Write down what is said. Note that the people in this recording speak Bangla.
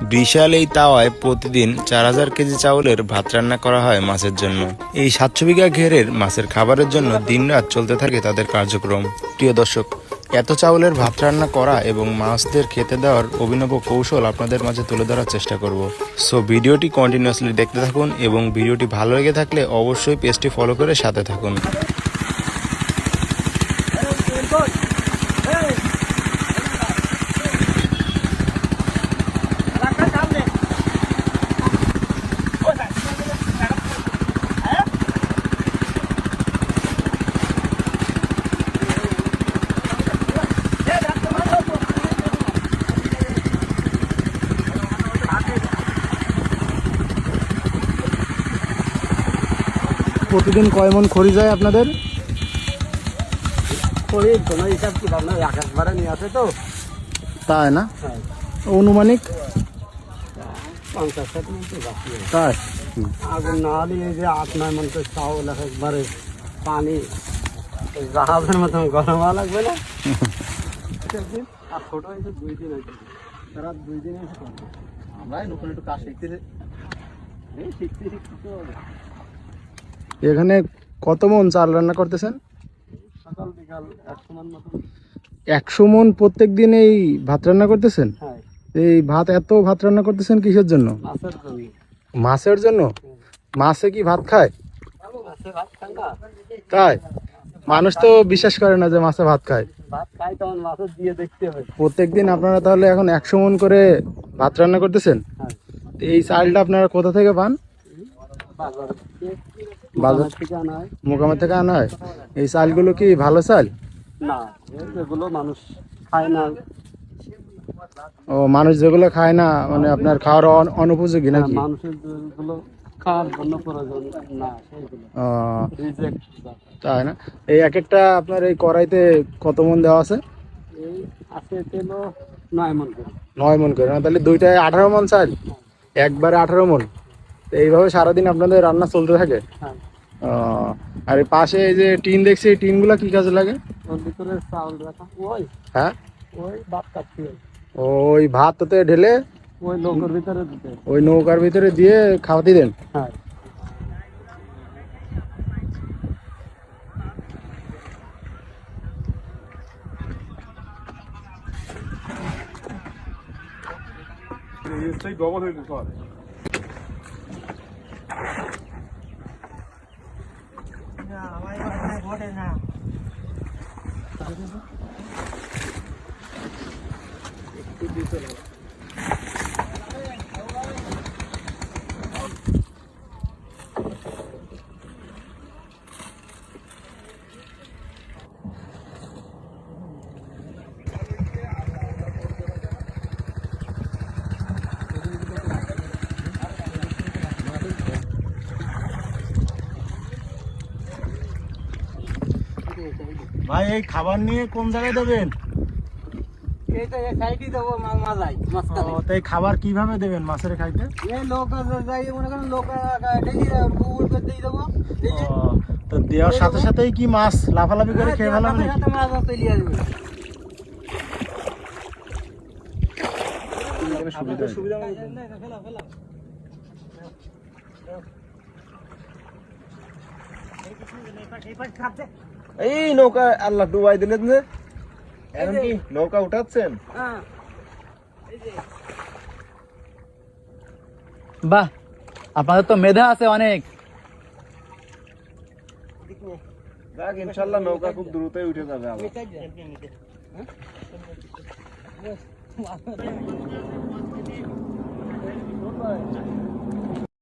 বিশাল এই তাওয়ায় প্রতিদিন 4000 কেজি চাউলের ভাত রান্না করা হয় মাছের জন্য। এই 700 বিঘা ঘেরের মাছের খাবারের জন্য দিনরাত চলতে থাকে তাদের কার্যক্রম। প্রিয় দর্শক, এত চাউলের ভাত রান্না করা এবং মাছদের খেতে দেওয়ার অভিনব কৌশল আপনাদের মাঝে তুলে ধরার চেষ্টা করব। সো ভিডিওটি কন্টিনিউয়াসলি দেখতে থাকুন এবং ভিডিওটি ভালো লেগে থাকলে অবশ্যই পেজটি ফলো করে সাথে থাকুন। প্রতিদিন কয় মন খড়ি যায় আপনাদের? খড়ি কোনো হিসাব কি ভাবনা আকাশ ভাড়া নিয়ে আসে তো, তাই না? হ্যাঁ, অনুমানিক 50-60 মন তো বাকি আছে। তাই আগুন না হলে এই যে 8-9 মন তো চাউল একবারে পানি জাহাজের মতন গরম হওয়া লাগবে না। আর ছোট হয়েছে 2 দিন হয়েছে, তারা 2 দিন এসে করবে। আমরা নতুন একটু কাজ শিখতেছি, শিখতে তো এখানে কত মন চাল রান্না করতেছেন? সকাল বিকাল 100 মন মতন। 100 মন প্রত্যেক দিন এই ভাত রান্না করতেছেন? হ্যাঁ, এই এত ভাত রান্না করতেছেন কিসের জন্য? মাছের জন্য। মাছের জন্য? মাছে কি ভাত খায়? মাছে ভাত খায় না, তাই? মানুষ তো বিশ্বাস করে না যে মাছে ভাত খায়। ভাত খায় তখন মাছের দিয়ে দেখতে হবে। প্রত্যেকদিন আপনারা তাহলে এখন 100 মন করে ভাত রান্না করতেছেন? হ্যাঁ, এই চালটা আপনারা কোথা থেকে পান? বাজার থেকে আনা হয়। মোকামে থেকে আনা হয়? এই চালগুলো কি ভালো চাল? না, যেগুলো মানুষ খায় না। ও, মানুষ যেগুলো খায় না মানে আপনার খাওয়ার অনুপযোগী নাকি? মানুষের যেগুলো খাওয়ার জন্য প্রয়োজন না সেইগুলো ও, রিজেক্ট। তাই না? এই এক একটা আপনার এই কড়াইতে কত মন দেওয়া আছে? এই আছে তেলো 9 মন করে। 9 মন করে না? তাহলে দুইটায় 18 মন চাল, একবারে 18 মন। তো এইভাবে সারাদিন আপনাদের রান্না চলতে থাকে? হ্যাঁ, ও, আর এই পাশে এই যে টিন দেখছি, এই টিনগুলো কি কাজে লাগে? ওর ভিতরে চাউল রাখা, ওই হ্যাঁ, ওই ভাত কাটতে হয়। ওই ভাত তাতে ঢেলে ওই লোকের ভিতরে দিতে হয়। ওই নৌকার ভিতরে দিয়ে খাওয়াতে দেন? হ্যাঁ, ভাই, এই খাবার নিয়ে কোন জায়গায় দেবেন? এইটা এই সাইডই দেবো মালাই মাঝখানে। তো এই খাবার কিভাবে দেবেন মাছের খাইতে? এই লোক যাই মনে করেন লোক ডেলি গুগল পে দিয়ে দেবো। তো দেওয়ার সাথে সাথেই কি মাছ লাফালাফি করে খেয়ে ফেলাবে নাকি? মাছ চলে আসবে। সুবিধা এই নৌকা আল্লাহ ডুবাই দিলেন যে, এখন কি নৌকা উঠাচ্ছেন? বাহ, আপনাদের তো মেধা আছে অনেক। যাক, ইনশাল্লাহ নৌকা খুব দ্রুতই উঠে যাবে আবার।